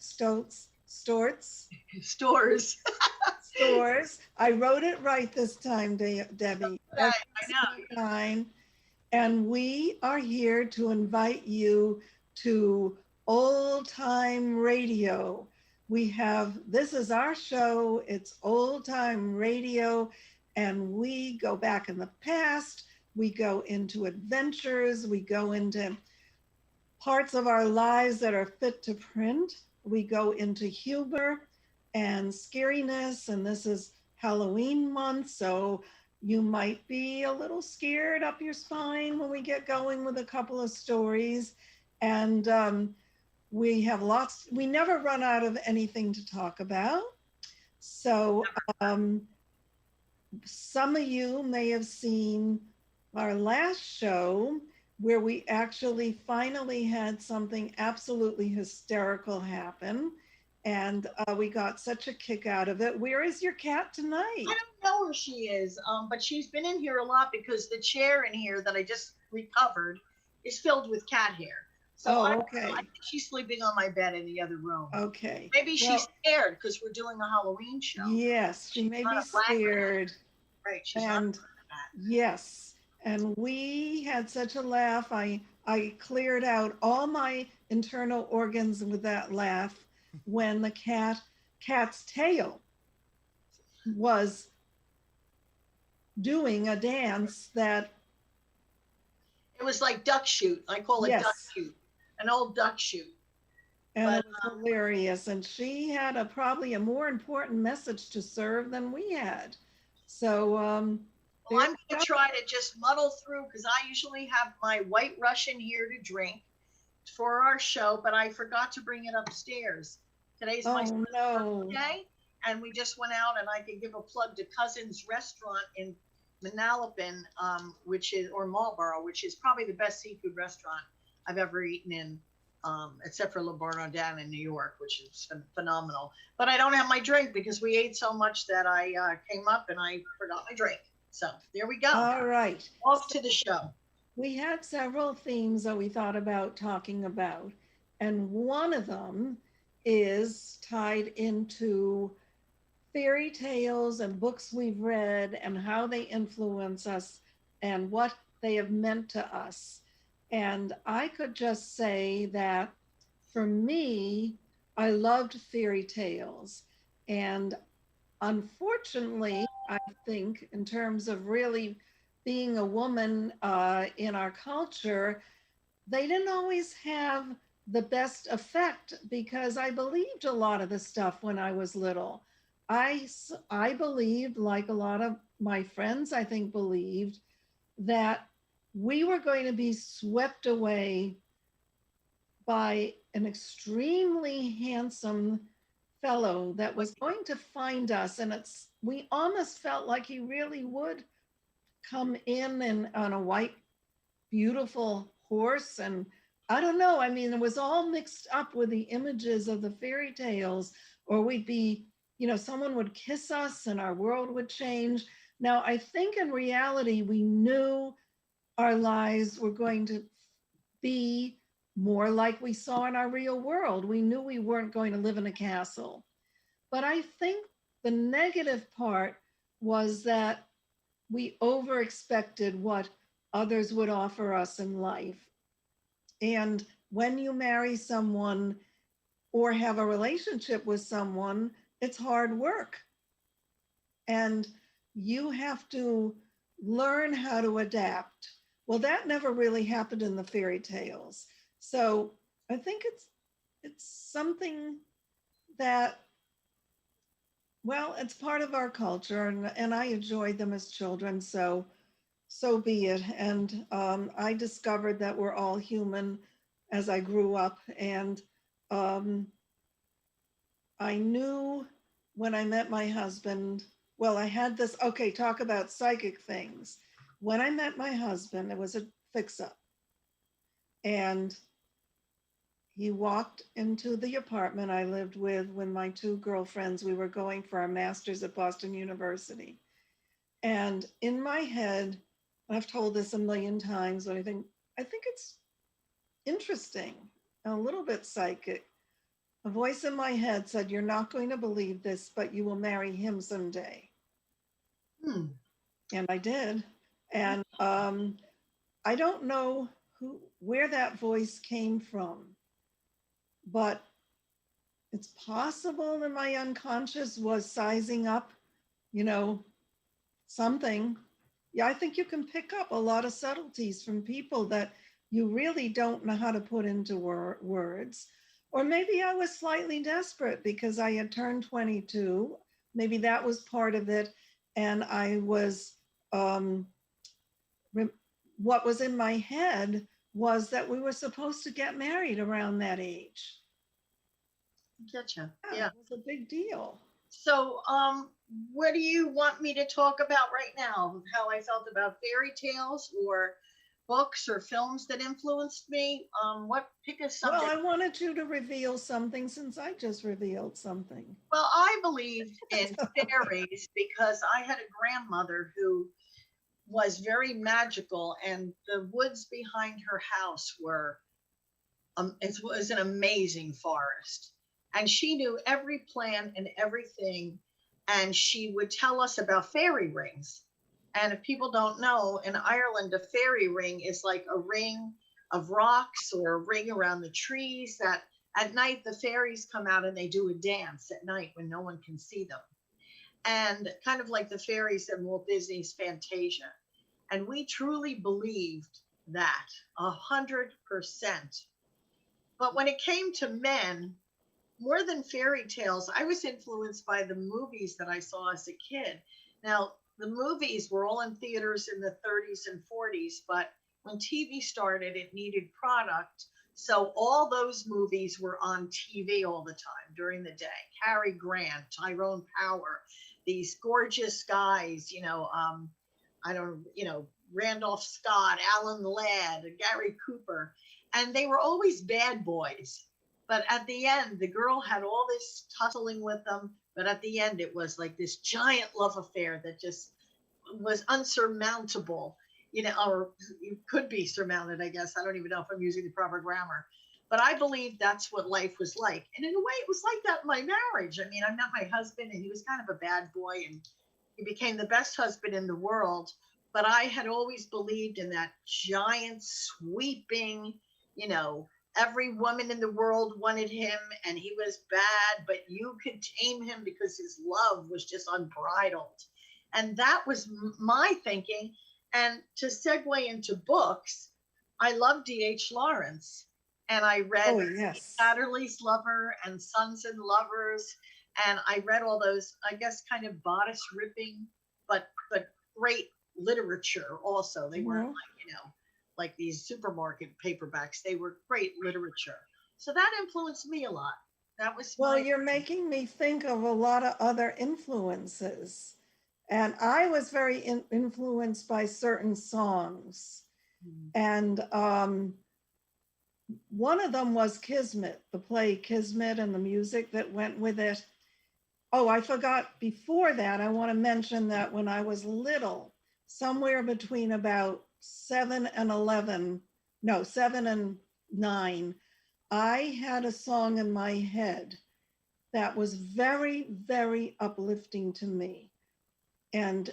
Storz. Stores. Storz. I wrote it right this time, Debbie. I Every single know. time. And we are here to invite you to Old Time Radio. This is our show, it's Old Time Radio, and we go back in the past, we go into adventures, we go into parts of our lives that are fit to print. We go into humor and scariness, and this is Halloween month, so you might be a little scared up your spine when we get going with a couple of stories. And we have lots, we never run out of anything to talk about. So um, some of you may have seen our last show where we actually finally had something absolutely hysterical happen. And we got such a kick out of it. Where is your cat tonight? I don't know where she is, but she's been in here a lot because the chair in here that I just recovered is filled with cat hair. So Oh, I okay. think she's sleeping on my bed in the other room. Okay. Maybe she's Well, scared because we're doing a Halloween show. yes, she She's may not be a black cat. scared. Right, she's not a And black cat. yes, and we had such a laugh. I cleared out all my internal organs with that laugh when the cat's tail was doing a dance that, It was like duck shoot. I call it duck yes, shoot, an old duck shoot. and But it was hilarious. And she had probably a more important message to serve than we had. So well, there I'm you going go. to try to just muddle through because I usually have my white Russian here to drink for our show, but I forgot to bring it upstairs. Today's my Oh son's no. birthday, and we just went out, and I can give a plug to Cousin's Restaurant in Manalapan, which is or Marlboro, which is probably the best seafood restaurant I've ever eaten in, except for Le Barno down in New York, which is phenomenal. But I don't have my drink because we ate so much that I came up and I forgot my drink. So there we go. All right. Off to the show. We had several themes that we thought about talking about, and one of them is tied into fairy tales and books we've read and how they influence us and what they have meant to us. And I could just say that for me, I loved fairy tales. And unfortunately, I think, in terms of really being a woman in our culture, they didn't always have the best effect because I believed a lot of the stuff when I was little. I believed, like a lot of my friends, I think, believed that we were going to be swept away by an extremely handsome fellow that was going to find us. And we almost felt like he really would come in and on a white, beautiful horse. And I don't know, I mean, it was all mixed up with the images of the fairy tales, or we'd be, someone would kiss us and our world would change. Now, I think in reality, we knew our lives were going to be more like we saw in our real world. We knew we weren't going to live in a castle. But I think the negative part was that we over expected what others would offer us in life. And when you marry someone or have a relationship with someone, it's hard work. And you have to learn how to adapt. Well, that never really happened in the fairy tales. So I think it's something that, well, it's part of our culture, and I enjoyed them as children, so be it. And I discovered that we're all human as I grew up, and um, I knew when I met my husband, well, I had this, okay, talk about psychic things. When I met my husband, it was a fix-up, and he walked into the apartment I lived with my two girlfriends. We were going for our masters at Boston University. And in my head, I've told this a million times, but I think it's interesting, a little bit psychic. A voice in my head said, "You're not going to believe this, but you will marry him someday." Hmm. And I did. And I don't know where that voice came from, but it's possible that my unconscious was sizing up, you know, something. Yeah, I think you can pick up a lot of subtleties from people that you really don't know how to put into words. Or maybe I was slightly desperate because I had turned 22. Maybe that was part of it. And I was, um, what was in my head was that we were supposed to get married around that age. Getcha. Yeah, Yeah. it was a big deal. So, what do you want me to talk about right now? How I felt about fairy tales or books or films that influenced me? What pick a Well, subject? I wanted you to reveal something since I just revealed something. Well, I believed in fairies because I had a grandmother who was very magical, and the woods behind her house were it was an amazing forest, and she knew every plant and everything, and she would tell us about fairy rings. And if people don't know, in Ireland, a fairy ring is like a ring of rocks or a ring around the trees that at night the fairies come out and they do a dance at night when no one can see them. And kind of like the fairies in Walt Disney's Fantasia. And we truly believed that 100%. But when it came to men, more than fairy tales, I was influenced by the movies that I saw as a kid. Now, the movies were all in theaters in the 30s and 40s, but when TV started, it needed product. So all those movies were on TV all the time during the day. Cary Grant, Tyrone Power, these gorgeous guys, I don't, Randolph Scott, Alan Ladd, Gary Cooper, and they were always bad boys. But at the end, the girl had all this tussling with them. But at the end, it was like this giant love affair that just was unsurmountable, or it could be surmounted, I guess. I don't even know if I'm using the proper grammar. But I believe that's what life was like. And in a way, it was like that in my marriage. I mean, I met my husband, and he was kind of a bad boy, and he became the best husband in the world. But I had always believed in that giant, sweeping, you know, every woman in the world wanted him and he was bad, but you could tame him because his love was just unbridled. And that was my thinking. And to segue into books, I love D.H. Lawrence. And I read Oh, yes. Satterley's Lover and Sons and Lovers. And I read all those, I guess, kind of bodice ripping, but great literature also. They weren't Mhm. like, like these supermarket paperbacks. They were great literature. So that influenced me a lot. That was Well, my you're making me think of a lot of other influences. And I was very influenced by certain songs. And one of them was Kismet, the play Kismet, and the music that went with it. Oh, I forgot before that, I want to mention that when I was little, somewhere between about 7 and 11, no, 7 and 9, I had a song in my head that was very, very uplifting to me. And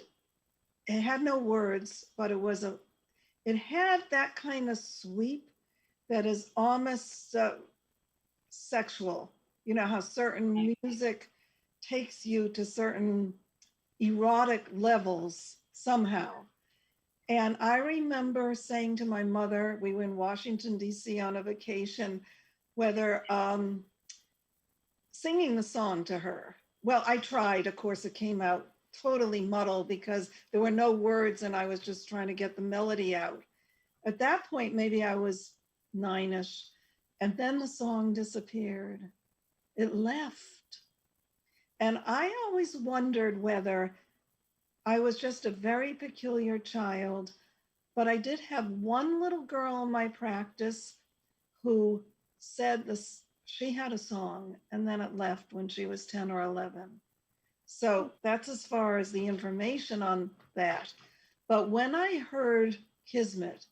it had no words, but it had that kind of sweep that is almost sexual. You know how certain music takes you to certain erotic levels somehow. And I remember saying to my mother, we were in Washington, D.C. on a vacation, whether singing the song to her. Well, I tried. Of course, it came out totally muddled because there were no words and I was just trying to get the melody out. At that point, maybe I was 9ish. And then the song disappeared. It left. And I always wondered whether I was just a very peculiar child, but I did have one little girl in my practice who said this, she had a song and then it left when she was 10 or 11. So that's as far as the information on that. But when I heard Kismet,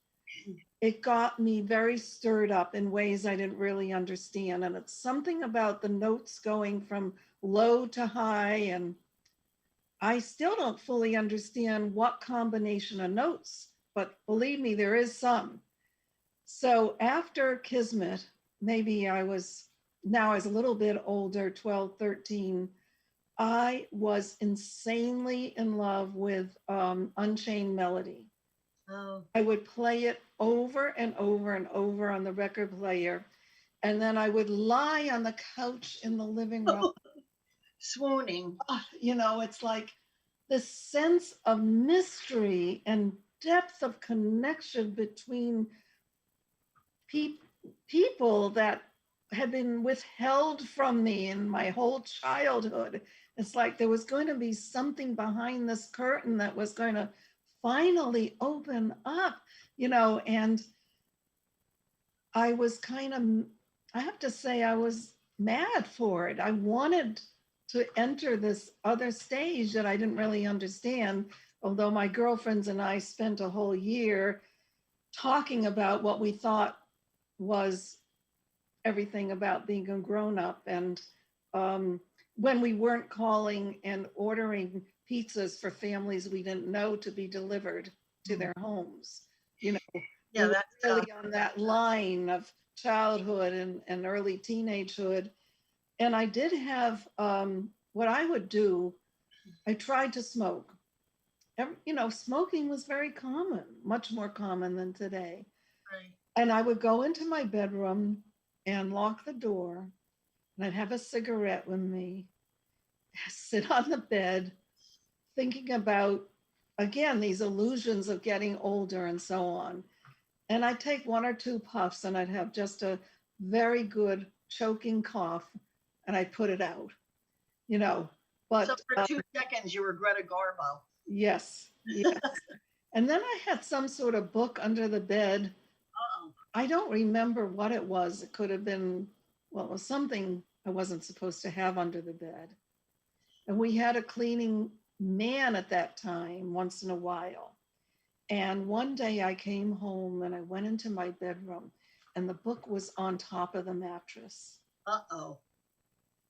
it got me very stirred up in ways I didn't really understand. And it's something about the notes going from low to high. And I still don't fully understand what combination of notes, but believe me, there is some. So after Kismet, maybe now I was a little bit older, 12, 13. I was insanely in love with Unchained Melody. Oh, I would play it over and over and over on the record player. And then I would lie on the couch in the living room. swooning. It's like this sense of mystery and depth of connection between pe- people that had been withheld from me in my whole childhood. It's like there was going to be something behind this curtain that was going to finally open up, and I was kind of, I have to say, I was mad for it. I wanted to enter this other stage that I didn't really understand, although my girlfriends and I spent a whole year talking about what we thought was everything about being a grown up. And when we weren't calling and ordering pizzas for families we didn't know to be delivered to their homes, we Yeah, were that's really on that line of childhood and early teenagehood. And I did have what I would do, I tried to smoke. Smoking was very common, much more common than today. right. And I would go into my bedroom and lock the door, and I'd have a cigarette with me, sit on the bed, thinking about, again, these illusions of getting older and so on. And I'd take one or two puffs and I'd have just a very good choking cough and I'd put it out, you know. So But for 2 seconds, you were Greta Garbo. yes, yes. And then I had some sort of book under the bed. Uh-oh. I don't remember what it was. It could have been, well, it was something I wasn't supposed to have under the bed. And we had a cleaning man at that time once in a while. And one day I came home and I went into my bedroom and the book was on top of the mattress. Uh-oh.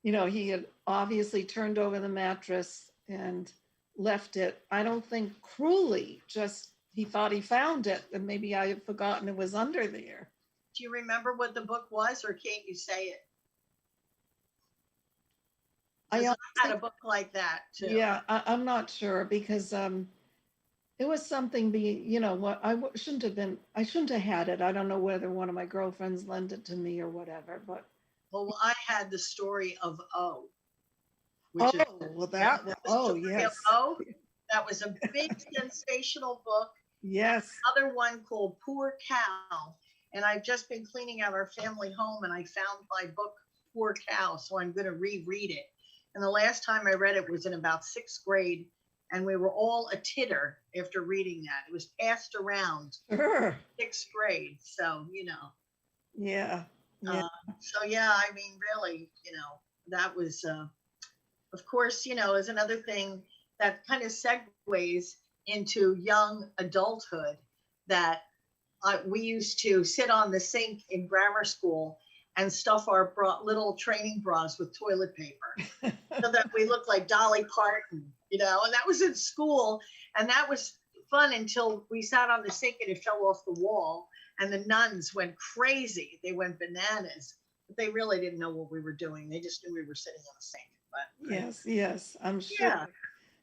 He had obviously turned over the mattress and left it, I don't think cruelly, just he thought he found it and maybe I had forgotten it was under there. Do you remember what the book was, or can't you say it? I 'Cause I had a honestly, book like that too. yeah, I'm not sure because it was something what I shouldn't have had it. I don't know whether one of my girlfriends lent it to me or whatever, but Well, I had the story of O, oh, which is, well remember that, the oh story of yes, O? That was a big sensational book. yes. Another one called Poor Cow. And I've just been cleaning out our family home and I found my book, Poor Cow. So I'm going to reread it. And the last time I read it was in about sixth grade. And we were all a titter after reading that. It was passed around Sure. sixth grade. So, Yeah, yeah. so yeah, I mean, really, that was, of course, is another thing that kind of segues into young adulthood that we used to sit on the sink in grammar school and stuff our little training bras with toilet paper so that we looked like Dolly Parton, and that was in school. And that was fun until we sat on the sink and it fell off the wall and the nuns went crazy. They went bananas, but they really didn't know what we were doing. They just knew we were sitting on the sink. But Yes, I'm sure. yeah,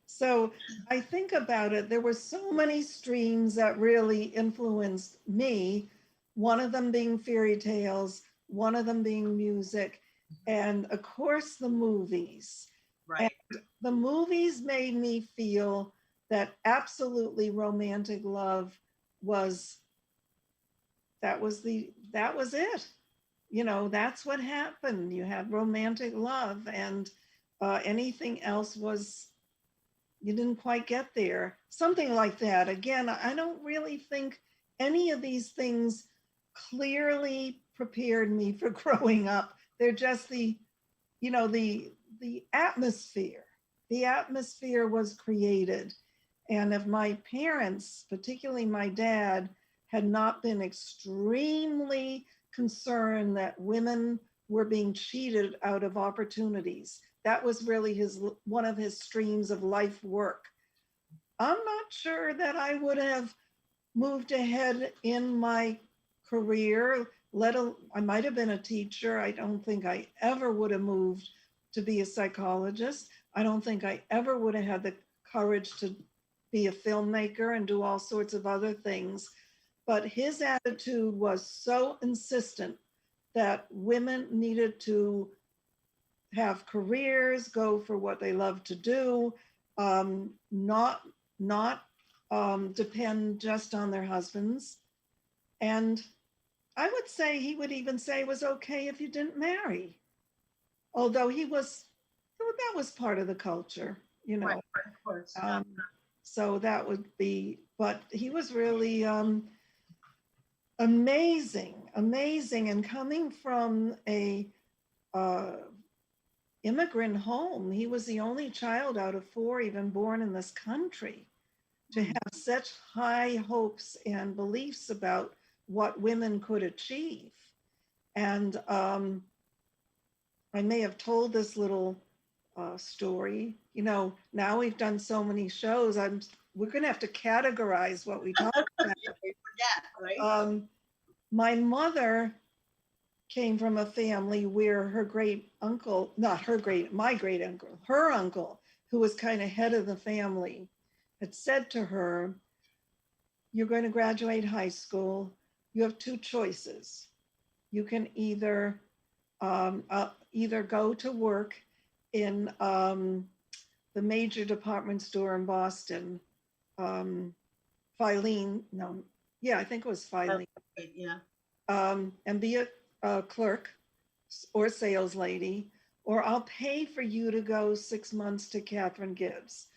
So I think about it, there were so many streams that really influenced me, one of them being fairy tales, one of them being music, and of course the movies. And right. the movies made me feel that absolutely romantic love was that was it. That's what happened. You had romantic love and anything else was you didn't quite get there. Something like that. Again, I don't really think any of these things clearly prepared me for growing up. They're just the atmosphere. The atmosphere was created. And if my parents, particularly my dad, had not been extremely concerned that women were being cheated out of opportunities. That was really one of his streams of life work. I'm not sure that I would have moved ahead in my career. I might have been a teacher. I don't think I ever would have moved to be a psychologist. I don't think I ever would have had the courage to be a filmmaker and do all sorts of other things. But his attitude was so insistent that women needed to have careers, go for what they love to do, not depend just on their husbands. And I would say he would even say it was okay if you didn't marry, although that was part of the culture, you know. Right, of course. So that would be, but he was really amazing, and coming from a immigrant home. He was the only child out of 4 even born in this country. To have such high hopes and beliefs about what women could achieve. And I may have told this little story. You know, now we've done so many shows, we're going to have to categorize what we talk about. Yeah, right? My mother came from a family where her great uncle, my great uncle, her uncle, who was kind of head of the family, had said to her, "You're going to graduate high school. You have 2 choices. You can either go to work in the major department store in Boston, Filene. No, yeah, I think it was Filene. Yeah. And be a clerk or sales lady, or I'll pay for you to go 6 months to Catherine Gibbs."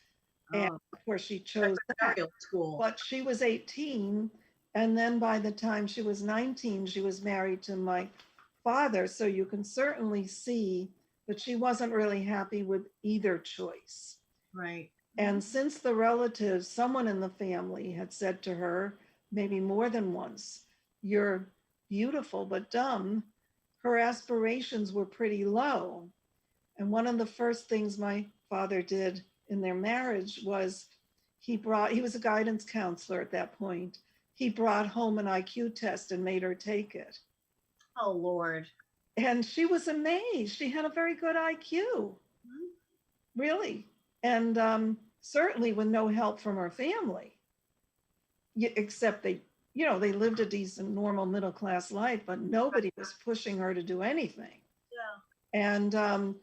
And of course she chose that. School. But she was 18. And then by the time she was 19, she was married to my father. So you can certainly see that she wasn't really happy with either choice. Right. And since the relatives, someone in the family had said to her, maybe more than once, "You're beautiful but dumb," her aspirations were pretty low. And one of the first things my father did in their marriage was he was a guidance counselor at that point. He brought home an IQ test and made her take it. Oh, Lord. And she was amazed. She had a very good IQ, really. And certainly with no help from her family, except they lived a decent, normal middle-class life, but nobody was pushing her to do anything. Yeah. And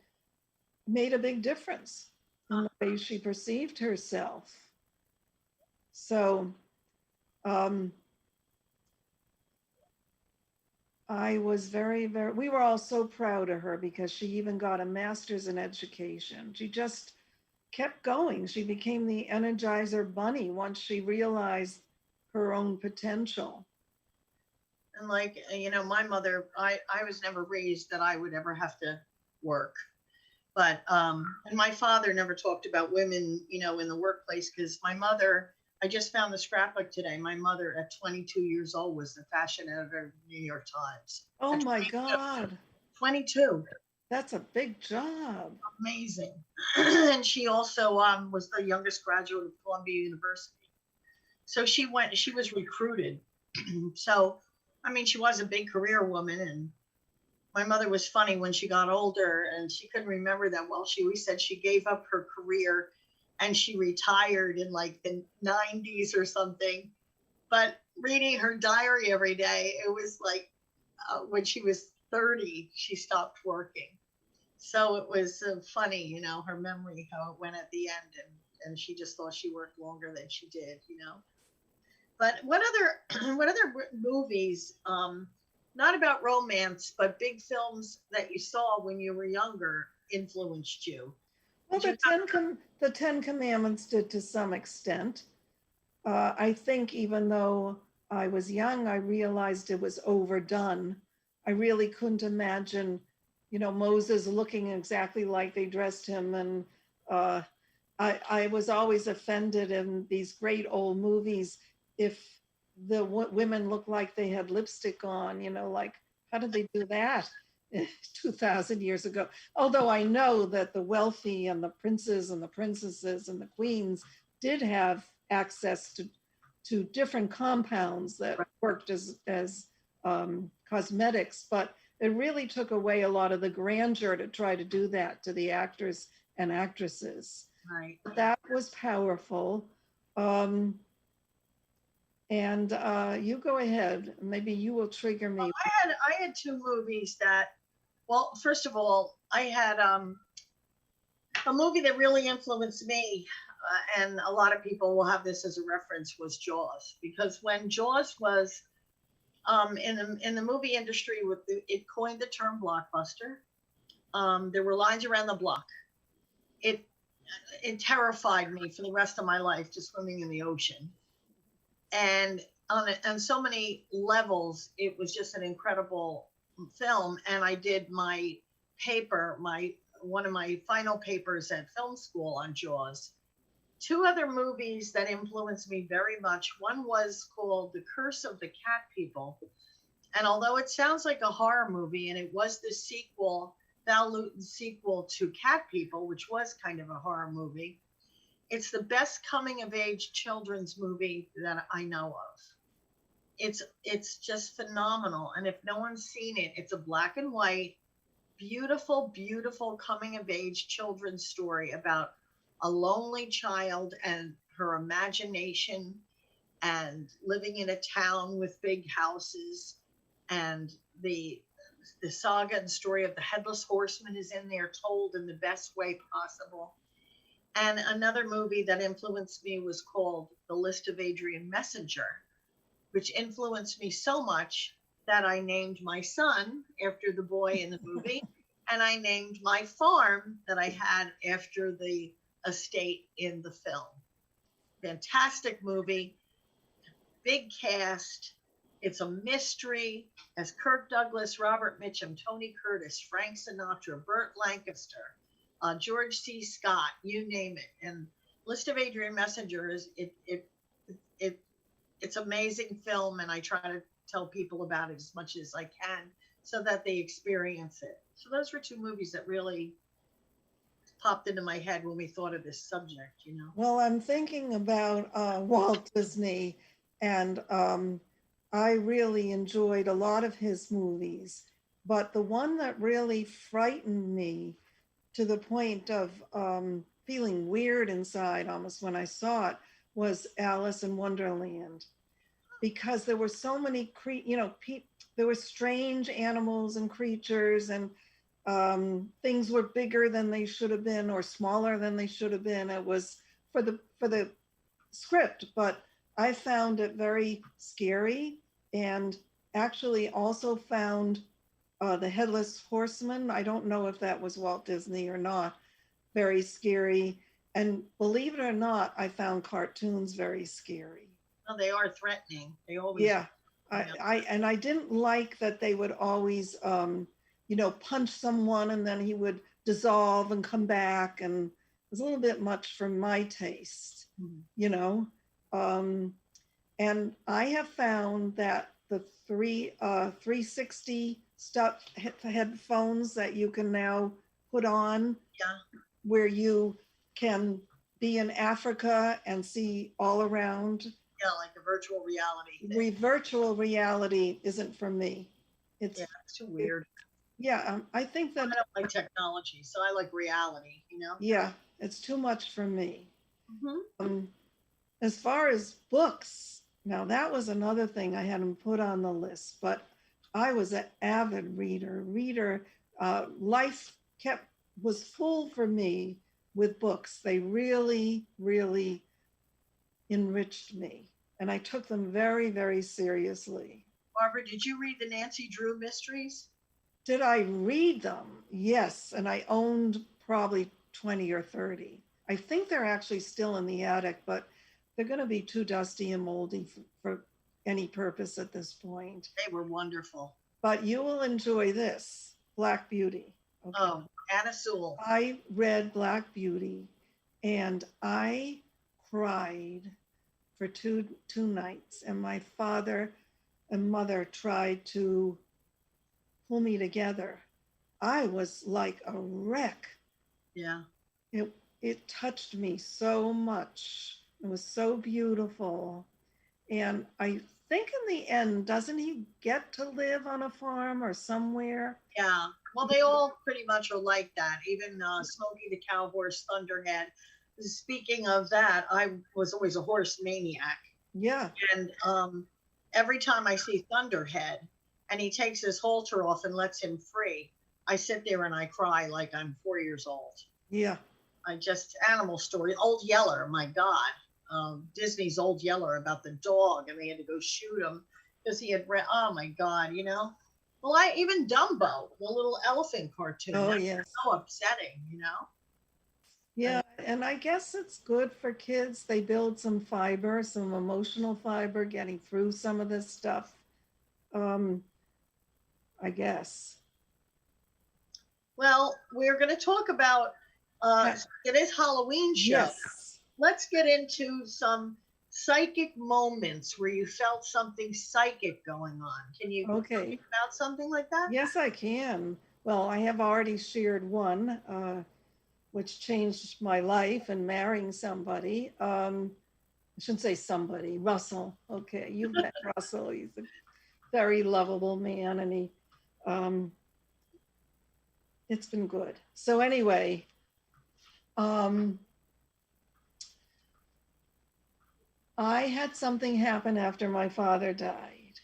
made a big difference in the way she perceived herself. So I was we were all so proud of her because she even got a master's in education. She just kept going. She became the Energizer Bunny once she realized her own potential. And like, my mother, I was never raised that I would ever have to work. But, and my father never talked about women, in the workplace, because my mother, I just found the scrapbook today. My mother at 22 years old was the fashion editor of the New York Times. Oh my God. 22. That's a big job. Amazing. And she also was the youngest graduate of Columbia University. So she was recruited. So, I mean, she was a big career woman, and my mother was funny when she got older and she couldn't remember that well. She always said she gave up her career and she retired in like the 90s or something. But reading her diary every day, it was like when she was 30, she stopped working. So it was funny, her memory, how it went at the end. And she just thought she worked longer than she did, But what other movies, not about romance, but big films that you saw when you were younger influenced you? Well, the Ten Commandments did to some extent. I think even though I was young, I realized it was overdone. I really couldn't imagine, Moses looking exactly like they dressed him. And I was always offended in these great old movies if women looked like they had lipstick on, like how did they do that 2000 years ago? Although I know that the wealthy and the princes and the princesses and the queens did have access to different compounds that worked as cosmetics, but it really took away a lot of the grandeur to try to do that to the actors and actresses. Right. But that was powerful. And you go ahead. Maybe you will trigger me. Well, I had two movies that, well, first of all, I had a movie that really influenced me, and a lot of people will have this as a reference, was Jaws. Because when Jaws was in the movie industry, it coined the term blockbuster. There were lines around the block. It it terrified me for the rest of my life to swimming in the ocean. And on so many levels, it was just an incredible film. And I did my paper, one of my final papers at film school on Jaws. Two other movies that influenced me very much. One was called The Curse of the Cat People. And although it sounds like a horror movie, and it was the sequel, Val Lewton's sequel to Cat People, which was kind of a horror movie, it's the best coming of age children's movie that I know of. It's just phenomenal. And if no one's seen it, it's a black and white, beautiful, beautiful coming of age children's story about a lonely child and her imagination and living in a town with big houses. And the saga and story of the Headless Horseman is in there, told in the best way possible. And another movie that influenced me was called The List of Adrian Messenger, which influenced me so much that I named my son after the boy in the movie, and I named my farm that I had after the estate in the film. Fantastic movie, big cast. It's a mystery, as Kirk Douglas, Robert Mitchum, Tony Curtis, Frank Sinatra, Burt Lancaster, George C. Scott, you name it. And List of Adrian Messenger is it's amazing film, and I try to tell people about it as much as I can so that they experience it. So those were two movies that really popped into my head when we thought of this subject, Well, I'm thinking about Walt Disney, and I really enjoyed a lot of his movies, but the one that really frightened me to the point of feeling weird inside almost when I saw it was Alice in Wonderland, because there were so many, there were strange animals and creatures, and things were bigger than they should have been or smaller than they should have been. It was for the script, but I found it very scary, and actually also found the Headless Horseman. I don't know if that was Walt Disney or not. Very scary. And believe it or not, I found cartoons very scary. Oh, they are threatening. They always. Yeah. I didn't like that they would always, punch someone and then he would dissolve and come back. And it was a little bit much for my taste, and I have found that the 360 stuff headphones that you can now put on, where you can be in Africa and see all around. Yeah, like a virtual reality thing. Virtual reality isn't for me. It's too weird. I think that I don't like technology, so I like reality. Yeah, it's too much for me. Mm-hmm. As far as books, now that was another thing I hadn't put on the list, but I was an avid reader. Life was full for me with books. They really, really enriched me, and I took them very, very seriously. Barbara, did you read the Nancy Drew mysteries? Did I read them? Yes, and I owned probably 20 or 30. I think they're actually still in the attic, but they're going to be too dusty and moldy for any purpose at this point. They were wonderful. But you will enjoy this, Black Beauty. Okay. Oh, Anna Sewell. I read Black Beauty, and I cried for two nights, and my father and mother tried to pull me together. I was like a wreck. Yeah. It it touched me so much. It was so beautiful. And I think in the end, doesn't he get to live on a farm or somewhere? Yeah. Well, they all pretty much are like that. Even Smokey the Cow Horse Thunderhead. Speaking of that, I was always a horse maniac. Yeah. And every time I see Thunderhead and he takes his halter off and lets him free, I sit there and I cry like I'm 4 years old. Yeah. I just, animal story. Old Yeller, my God. Disney's Old Yeller about the dog, and they had to go shoot him because he had oh my God, you know. Well, even Dumbo, the little elephant cartoon, Oh, that was yes. so upsetting, you know. Yeah. And I guess it's good for kids. They build some fiber, some emotional fiber, getting through some of this stuff. Um, I guess. Well, we're going to talk about it is Halloween show. Yes. Let's get into some psychic moments where you felt something psychic going on. Can you Okay. think about something like that? Yes, I can. Well, I have already shared one, which changed my life and marrying somebody. I shouldn't say somebody, Russell. Okay, you've met Russell. He's a very lovable man, and it's been good. So anyway, I had something happen after my father died.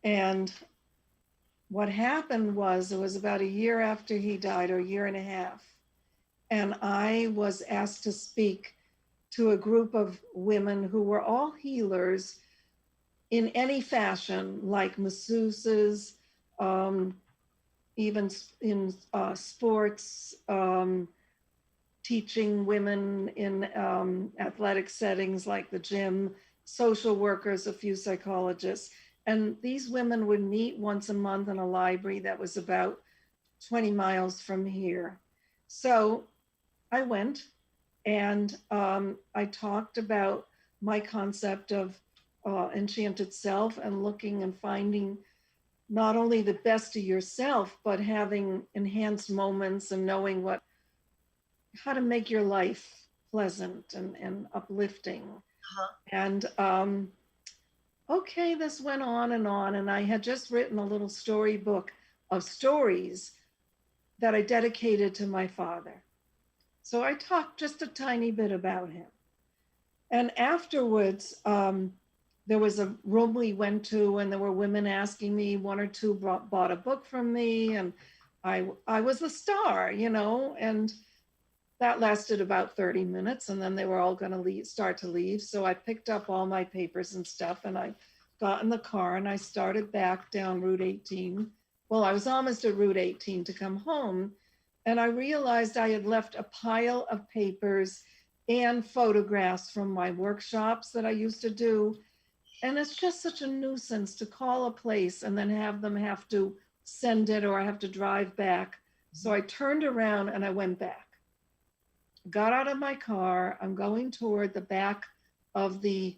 And what happened was, it was about a year after he died, or a year and a half. And I was asked to speak to a group of women who were all healers in any fashion, like masseuses, even in sports, teaching women in athletic settings like the gym, social workers, a few psychologists. And these women would meet once a month in a library that was about 20 miles from here. So I went, and I talked about my concept of enchanted self, and looking and finding not only the best of yourself, but having enhanced moments and knowing how to make your life pleasant and uplifting. Uh-huh. And okay, this went on, and I had just written a little storybook of stories that I dedicated to my father. So I talked just a tiny bit about him. And afterwards, there was a room we went to, and there were women asking me, one or two bought a book from me, and I was the star, you know, and that lasted about 30 minutes, and then they were all going to start to leave. So I picked up all my papers and stuff, and I got in the car, and I started back down Route 18. Well, I was almost at Route 18 to come home, and I realized I had left a pile of papers and photographs from my workshops that I used to do. And it's just such a nuisance to call a place and then have them have to send it, or I have to drive back. So I turned around and I went back. Got out of my car. I'm going toward the back of the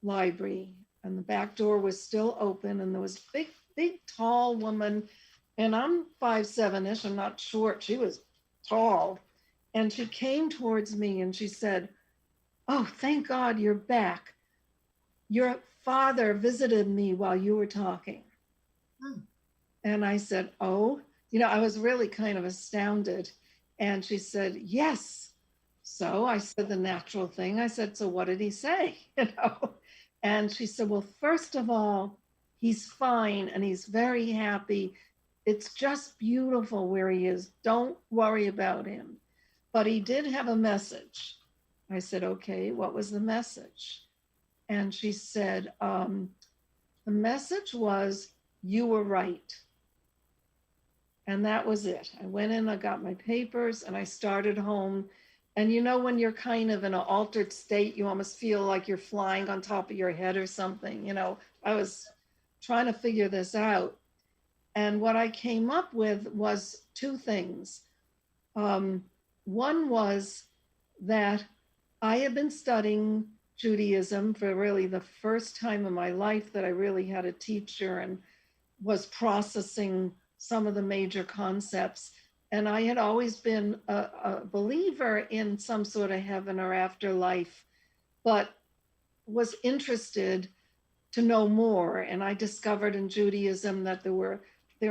library, and the back door was still open, and there was a big, tall woman, and I'm 5'7"ish. I'm not short. She was tall. And she came towards me and she said, "Oh, thank God you're back. Your father visited me while you were talking." And I said, "Oh," you know, I was really kind of astounded. And she said, "Yes." So I said the natural thing. I said, "So what did he say?" You know? And she said, "Well, first of all, he's fine and he's very happy. It's just beautiful where he is. Don't worry about him. But he did have a message." I said, "Okay, what was the message?" And she said, "The message was, you were right." And that was it. I went in, I got my papers, and I started home. And you know, when you're kind of in an altered state, you almost feel like you're flying on top of your head or something. You know, I was trying to figure this out. And what I came up with was two things. One was that I had been studying Judaism for really the first time in my life that I really had a teacher and was processing some of the major concepts. And I had always been a believer in some sort of heaven or afterlife, but was interested to know more. And I discovered in Judaism that there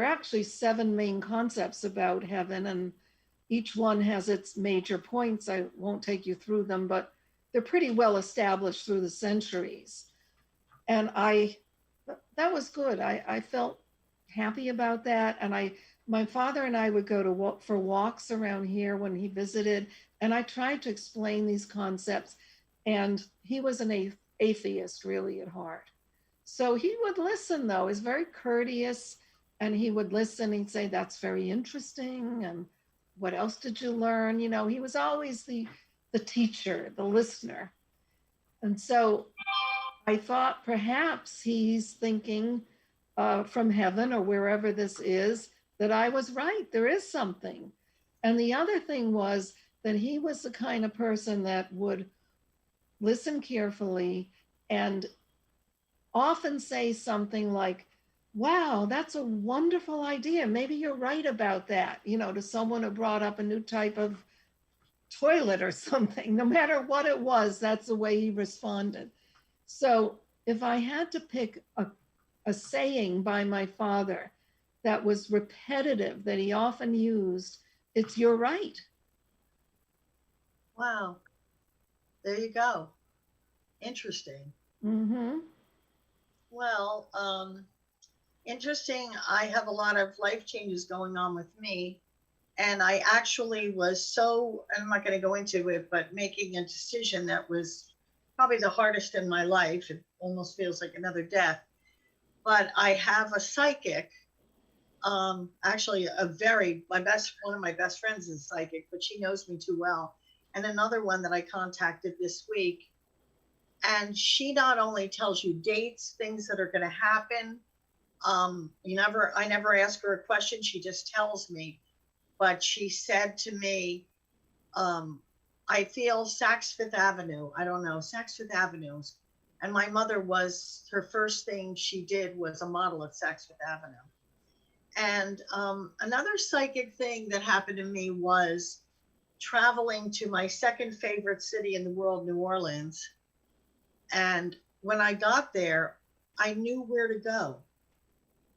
are actually 7 main concepts about heaven, and each one has its major points. I won't take you through them, but they're pretty well established through the centuries. And that was good. I felt happy about that. And my father and I would go to for walks around here when he visited, and I tried to explain these concepts. And he was an atheist really at heart. So he would listen though. He's very courteous, and he would listen. He'd say, "That's very interesting." And what else did you learn? You know, he was always the teacher, the listener. And so I thought perhaps he's thinking from heaven or wherever this is, that I was right. There is something. And the other thing was that he was the kind of person that would listen carefully and often say something like, "Wow, that's a wonderful idea. Maybe you're right about that," you know, to someone who brought up a new type of toilet or something. No matter what it was, that's the way he responded. So if I had to pick a saying by my father that was repetitive, that he often used, it's "you're right." Wow. There you go. Interesting. Mm-hmm. Well, interesting. I have a lot of life changes going on with me. And I actually was so, I'm not going to go into it, but making a decision that was probably the hardest in my life. It almost feels like another death. But I have a psychic, actually one of my best friends is a psychic, but she knows me too well. And another one that I contacted this week. And she not only tells you dates, things that are going to happen. I never ask her a question. She just tells me. But she said to me, I feel Saks Fifth Avenue. I don't know, Saks Fifth Avenues. And my mother her first thing she did was a model at Saks Fifth Avenue. And another psychic thing that happened to me was traveling to my second favorite city in the world, New Orleans. And when I got there, I knew where to go.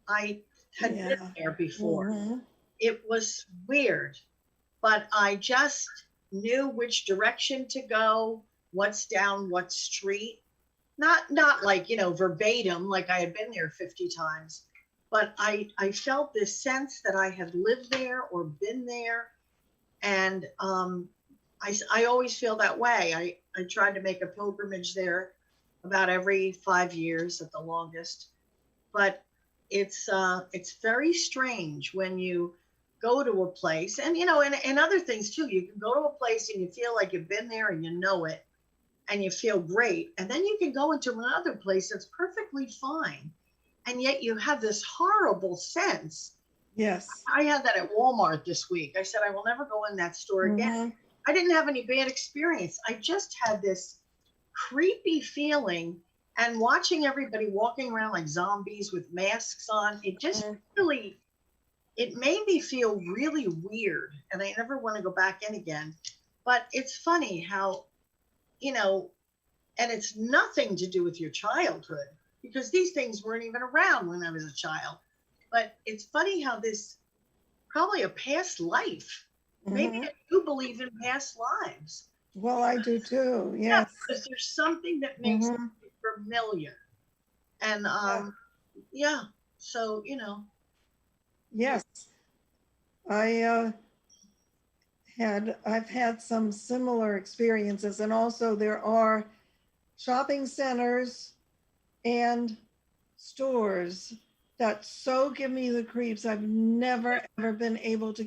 I had been there before. Mm-hmm. It was weird, but I just knew which direction to go, what's down what street. Not like, verbatim, like I had been there 50 times, but I felt this sense that I had lived there or been there. And I always feel that way. I tried to make a pilgrimage there about every 5 years at the longest. But it's very strange when you go to a place, and and other things too. You can go to a place and you feel like you've been there and you know it and you feel great. And then you can go into another place that's perfectly fine. And yet you have this horrible sense. Yes. I had that at Walmart this week. I said, I will never go in that store again. Mm-hmm. I didn't have any bad experience. I just had this creepy feeling, and watching everybody walking around like zombies with masks on, it just really, it made me feel really weird. And I never want to go back in again. But it's funny how, and it's nothing to do with your childhood, because these things weren't even around when I was a child. But it's funny how this, probably a past life. Maybe I do believe in past lives. Well, I do too. Yes. Yeah, because there's something that makes it familiar. And so Yes. I've had some similar experiences, and also there are shopping centers and stores that so give me the creeps. I've never ever been able to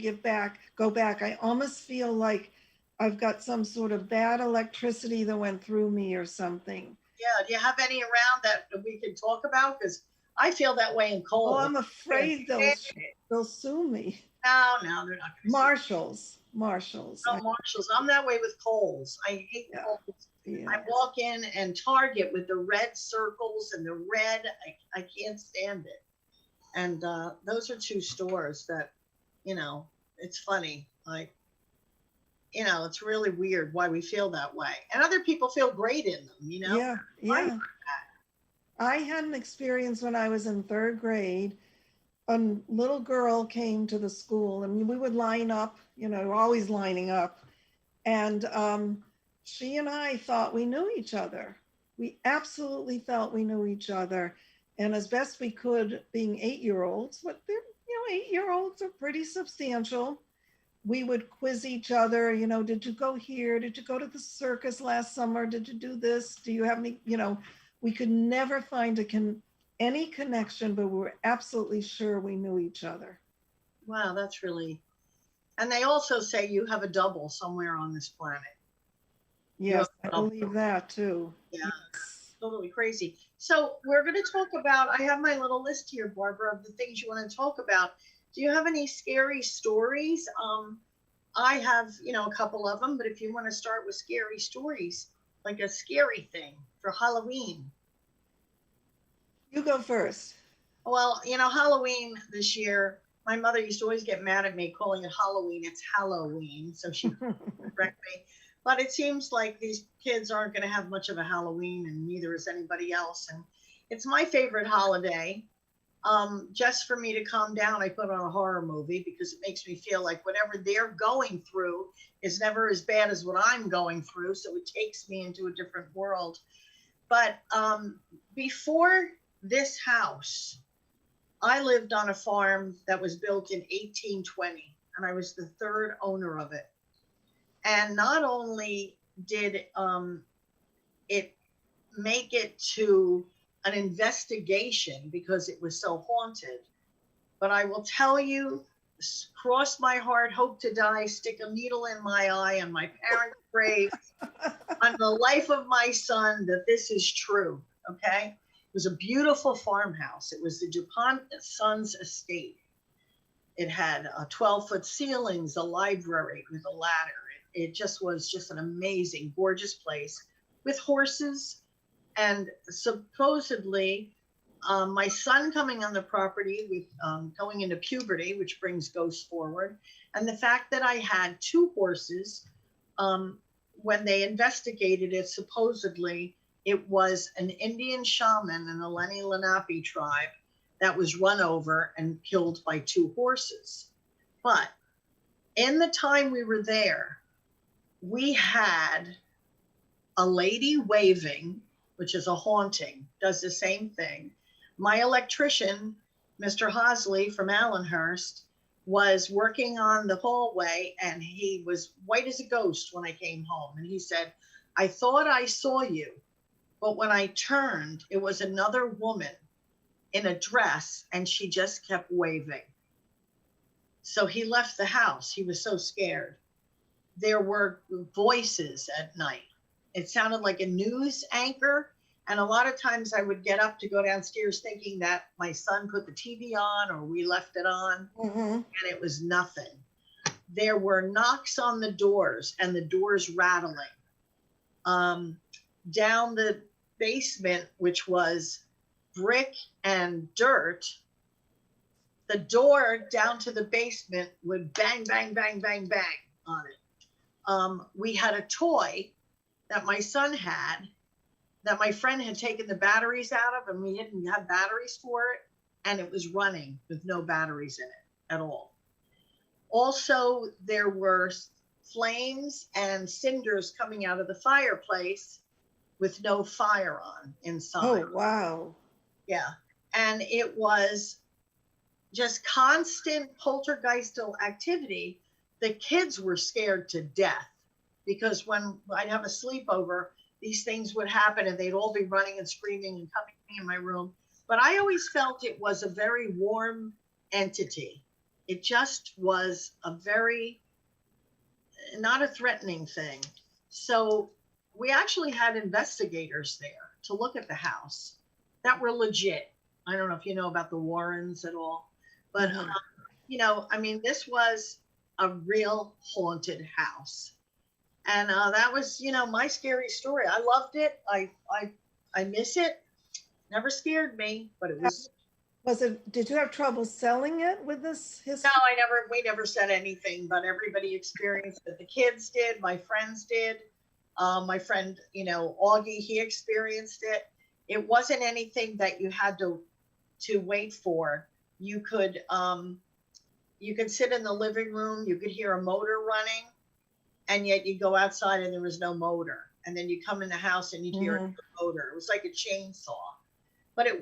go back. I almost feel like I've got some sort of bad electricity that went through me or something. Yeah. Do you have any around that we can talk about? Because I feel that way in Cole. Oh, I'm afraid they'll sue me. No, they're not. Marshalls. Marshalls. Oh, Marshalls. I'm that way with Kohl's. I hate Yeah, Kohl's. yeah. I walk in and Target with the red circles and the red, I can't stand it. And those are two stores that, you know, it's funny. Like, you know, it's really weird why we feel that way. And other people feel great in them, you know? Yeah, I, yeah. I had an experience when I was in third grade. A little girl came to the school and we would line up, always lining up. And she and I thought we knew each other. We absolutely felt we knew each other. And as best we could, being 8-year olds, but they're, 8-year olds are pretty substantial. We would quiz each other, did you go here? Did you go to the circus last summer? Did you do this? Do you have any, we could never find any connection, but we were absolutely sure we knew each other. wow, that's really, and they also say you have a double somewhere on this planet. Yes, I believe that too. Yeah, Yes. totally crazy. So we're going to talk about, I have my little list here, Barbara, of the things you want to talk about. Do you have any scary stories? I have, a couple of them, but if you want to start with scary stories, like a scary thing for Halloween. You go first. Well, Halloween this year, my mother used to always get mad at me calling it Halloween. It's Halloween, so she correct me. But it seems like these kids aren't going to have much of a Halloween, and neither is anybody else. And it's my favorite holiday. Just for me to calm down, I put on a horror movie because it makes me feel like whatever they're going through is never as bad as what I'm going through. So it takes me into a different world. But before this house, I lived on a farm that was built in 1820, and I was the third owner of it. And not only did it make it to an investigation because it was so haunted, but I will tell you, cross my heart, hope to die, stick a needle in my eye on my parents' grave, on the life of my son, that this is true, okay? It was a beautiful farmhouse. It was the DuPont Sons estate. It had 12-foot ceilings, a library with a ladder. It just was just an amazing, gorgeous place with horses. And supposedly, my son coming on the property with going into puberty, which brings ghosts forward, and the fact that I had 2 horses, when they investigated it, supposedly it was an Indian shaman in the Lenni Lenape tribe that was run over and killed by 2 horses. But in the time we were there, we had a lady waving, which is a haunting, does the same thing. My electrician, Mr. Hosley from Allenhurst, was working on the hallway, and he was white as a ghost when I came home. And he said, I thought I saw you, but when I turned, it was another woman in a dress, and she just kept waving. So he left the house. He was so scared. There were voices at night. It sounded like a news anchor. And a lot of times I would get up to go downstairs thinking that my son put the TV on or we left it on, and it was nothing. There were knocks on the doors and the doors rattling. Down the basement, which was brick and dirt, the door down to the basement would bang, bang, bang, bang, bang on it. We had a toy that my son had that my friend had taken the batteries out of, and we didn't have batteries for it, and it was running with no batteries in it at all. Also, there were flames and cinders coming out of the fireplace with no fire on inside. Oh, wow. Yeah. And it was just constant poltergeistal activity. The kids were scared to death because when I'd have a sleepover, these things would happen and they'd all be running and screaming and coming in my room. But I always felt it was a very warm entity. It just was a very, not a threatening thing. So we actually had investigators there to look at the house that were legit. I don't know if you know about the Warrens at all, but, I mean, this was a real haunted house. And that was, my scary story. I loved it. I miss it. Never scared me, but it was. Did you have trouble selling it with this No, history? we never said anything, but everybody experienced it. The kids did, my friends did. My friend, Augie, he experienced it. It wasn't anything that you had to wait for. You could, you could sit in the living room, you could hear a motor running, and yet you go outside and there was no motor. And then you come in the house and you'd hear a motor. It was like a chainsaw. But it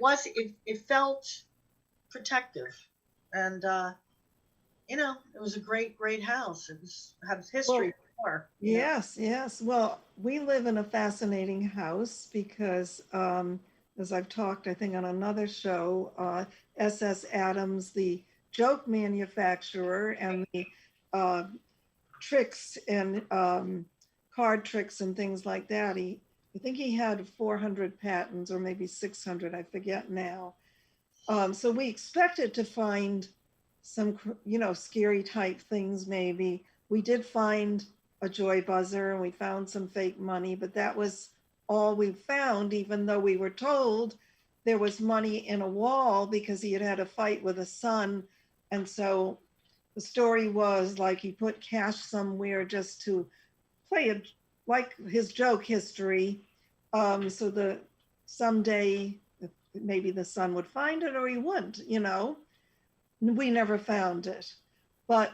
felt protective. And it was a great, great house. It has history before. Yes, yes. Well, we live in a fascinating house because, as I've talked, I think on another show, S.S. Adams, the joke manufacturer and the tricks and card tricks and things like that. I think he had 400 patents or maybe 600, I forget now. So we expected to find some, scary type things maybe. We did find a joy buzzer and we found some fake money, but that was all we found, even though we were told there was money in a wall because he had had a fight with a son. And so the story was like he put cash somewhere just to play like his joke history. So the someday maybe the son would find it or he wouldn't, We never found it. But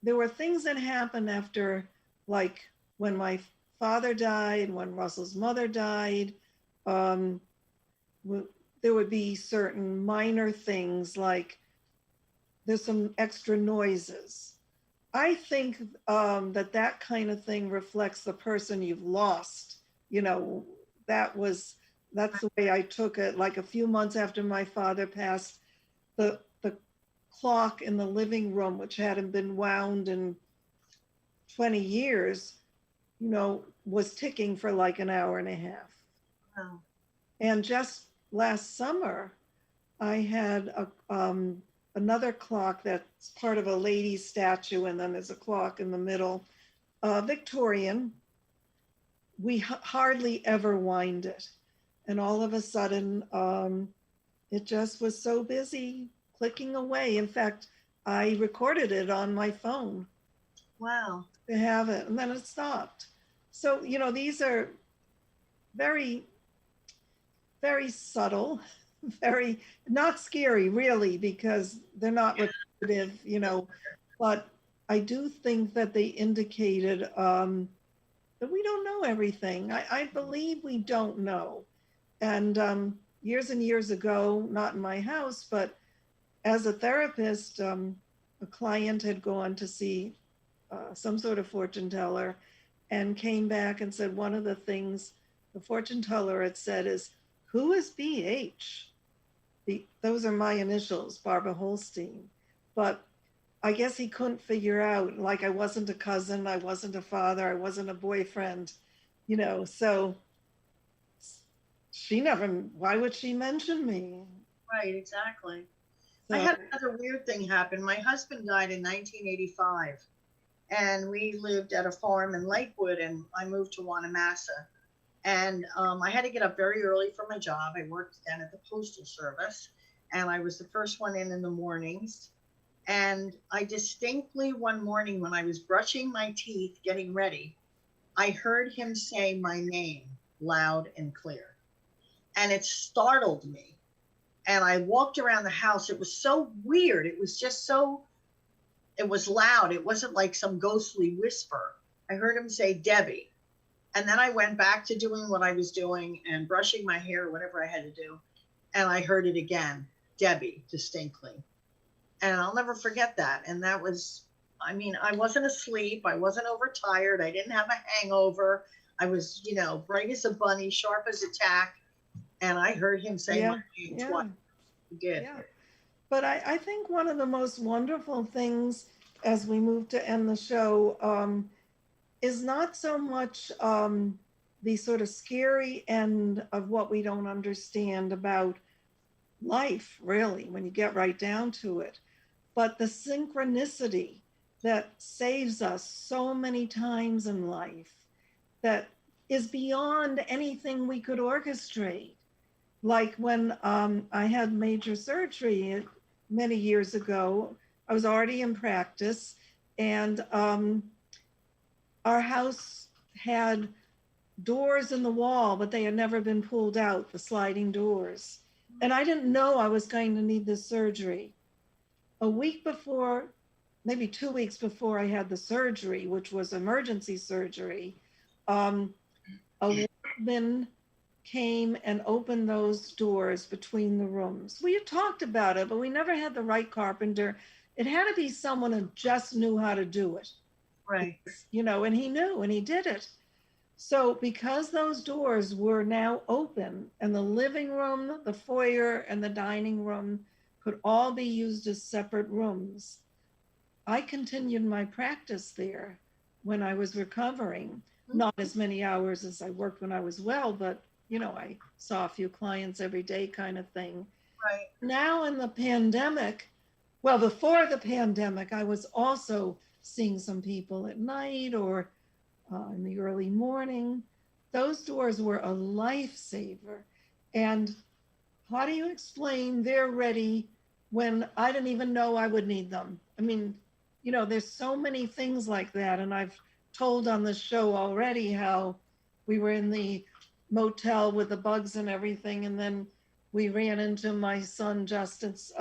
there were things that happened after, like when my father died, when Russell's mother died, there would be certain minor things like there's some extra noises. I think that kind of thing reflects the person you've lost. That's the way I took it. Like a few months after my father passed, the clock in the living room, which hadn't been wound in 20 years, was ticking for like an hour and a half. Wow. And just last summer, I had another clock that's part of a lady's statue, and then there's a clock in the middle, Victorian. We hardly ever wind it. And all of a sudden, it just was so busy clicking away. In fact, I recorded it on my phone. Wow. To have it, and then it stopped. So, these are very, very subtle, very not scary really, because they're not repetitive, but I do think that they indicated that we don't know everything. I believe we don't know. And years and years ago, not in my house, but as a therapist, a client had gone to see some sort of fortune teller and came back and said one of the things the fortune teller had said is, who is BH? Those are my initials, Barbara Holstein. But I guess he couldn't figure out, like I wasn't a cousin, I wasn't a father, I wasn't a boyfriend, so why would she mention me? Right, exactly. So, I had another weird thing happen. My husband died in 1985, and we lived at a farm in Lakewood, and I moved to Wanamassa. And I had to get up very early for my job. I worked then at the Postal Service, and I was the first one in the mornings. And I distinctly one morning when I was brushing my teeth, getting ready, I heard him say my name loud and clear. And it startled me. And I walked around the house. It was so weird. It was just so, it was loud. It wasn't like some ghostly whisper. I heard him say Debbie. And then I went back to doing what I was doing and brushing my hair, whatever I had to do. And I heard it again, Debbie, distinctly. And I'll never forget that. And that was, I wasn't asleep. I wasn't overtired. I didn't have a hangover. I was, bright as a bunny, sharp as a tack. And I heard him say my name twice. He did. Yeah. But I think one of the most wonderful things as we move to end the show is not so much the sort of scary end of what we don't understand about life, really, when you get right down to it, but the synchronicity that saves us so many times in life, that is beyond anything we could orchestrate. Like when I had major surgery many years ago, I was already in practice, and our house had doors in the wall, but they had never been pulled out, the sliding doors. And I didn't know I was going to need this surgery. A week before, maybe 2 weeks before I had the surgery, which was emergency surgery, um, a workman came and opened those doors between the rooms. We had talked about it, but we never had the right carpenter. It had to be someone who just knew how to do it. Right. You know, and he knew and he did it. So because those doors were now open and the living room, the foyer, and the dining room could all be used as separate rooms, I continued my practice there when I was recovering. Not as many hours as I worked when I was well, but you know, I saw a few clients every day kind of thing. Right. Now in the pandemic, well, before the pandemic, I was also seeing some people at night or in the early morning. Those doors were a lifesaver. And how do you explain they're ready when I didn't even know I would need them? I mean, you know, there's so many things like that. And I've told on the show already how we were in the motel with the bugs and everything. And then we ran into my son Justin's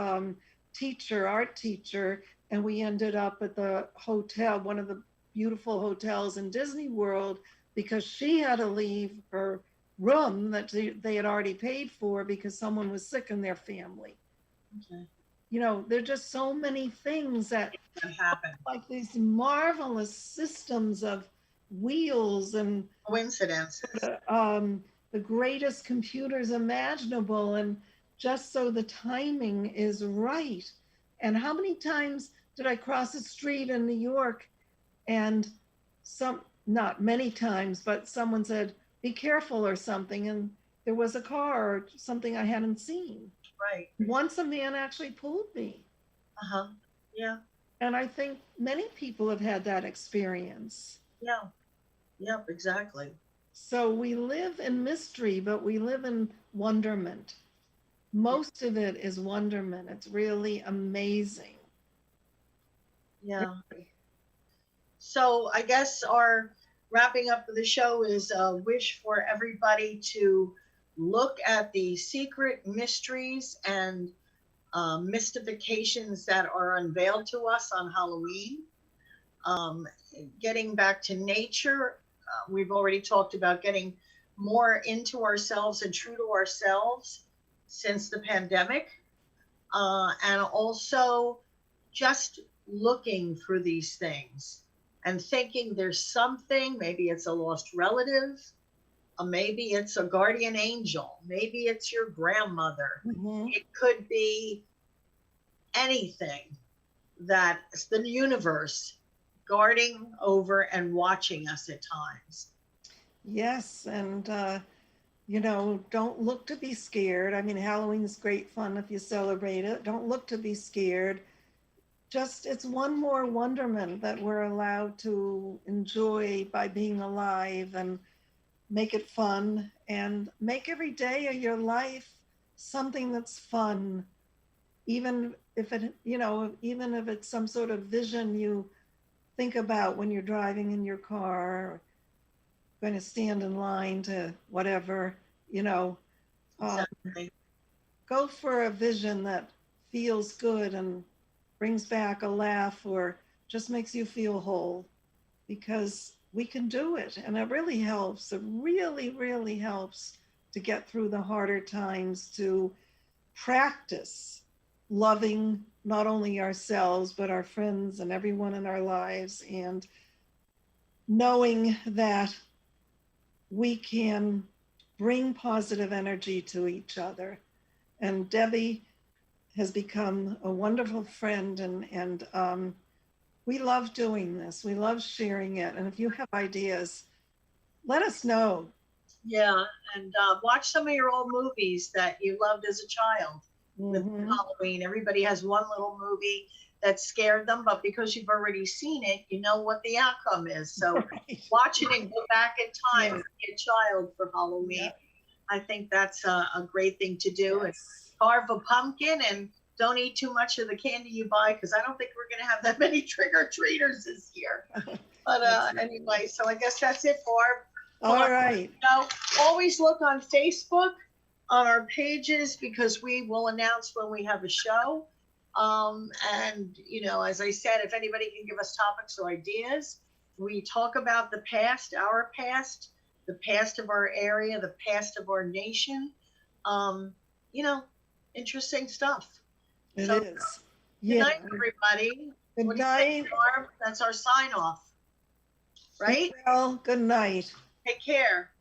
teacher, art teacher, and we ended up at the hotel, one of the beautiful hotels in Disney World, because she had to leave her room that they had already paid for because someone was sick in their family. Okay. You know, there are just so many things that happen. Like these marvelous systems of wheels and Coincidence. The greatest computers imaginable, and just so the timing is right. And how many times did I cross the street in New York and not many times, but someone said, be careful or something. And there was a car or something I hadn't seen. Right. Once a man actually pulled me. Uh-huh. Yeah. And I think many people have had that experience. Yeah. Yep, exactly. So we live in mystery, but we live in wonderment. Most of it is wonderment. It's really amazing. Yeah. So I guess our wrapping up of the show is a wish for everybody to look at the secret mysteries and mystifications that are unveiled to us on Halloween. Getting back to nature, we've already talked about getting more into ourselves and true to ourselves since the pandemic. And also just looking for these things and thinking there's something, maybe it's a lost relative, maybe it's a guardian angel, maybe it's your grandmother. Mm-hmm. It could be anything that's the universe guarding over and watching us at times. Yes, and you know, don't look to be scared. I mean, Halloween's great fun if you celebrate it. Don't look to be scared. Just, it's one more wonderment that we're allowed to enjoy by being alive, and make it fun, and make every day of your life something that's fun. Even if it, you know, even if it's some sort of vision you think about when you're driving in your car, or going to stand in line to whatever, you know, Exactly. go for a vision that feels good and brings back a laugh or just makes you feel whole, because we can do it. And it really helps. It really, really helps to get through the harder times, to practice loving not only ourselves, but our friends and everyone in our lives, and knowing that we can bring positive energy to each other. And Debbie has become a wonderful friend, and we love doing this. We love sharing it. And if you have ideas, let us know. Yeah, and watch some of your old movies that you loved as a child with Halloween. Everybody has one little movie that scared them, but because you've already seen it, you know what the outcome is. So Right. watching it go back in time Yes. as a child for Halloween, Yeah. I think that's a great thing to do. And Yes. carve a pumpkin and don't eat too much of the candy you buy, because I don't think we're going to have that many trick-or-treaters this year. But That's right. anyway, so I guess that's it, Barb. All right. Now, always look on Facebook on our pages, because we will announce when we have a show. And, you know, as I said, if anybody can give us topics or ideas, we talk about the past, our past, the past of our area, the past of our nation. You know, interesting stuff. It So, is. Good Yeah. night, everybody. Good What do you think, night. Barb? That's our sign off, right? Well, good night. Take care.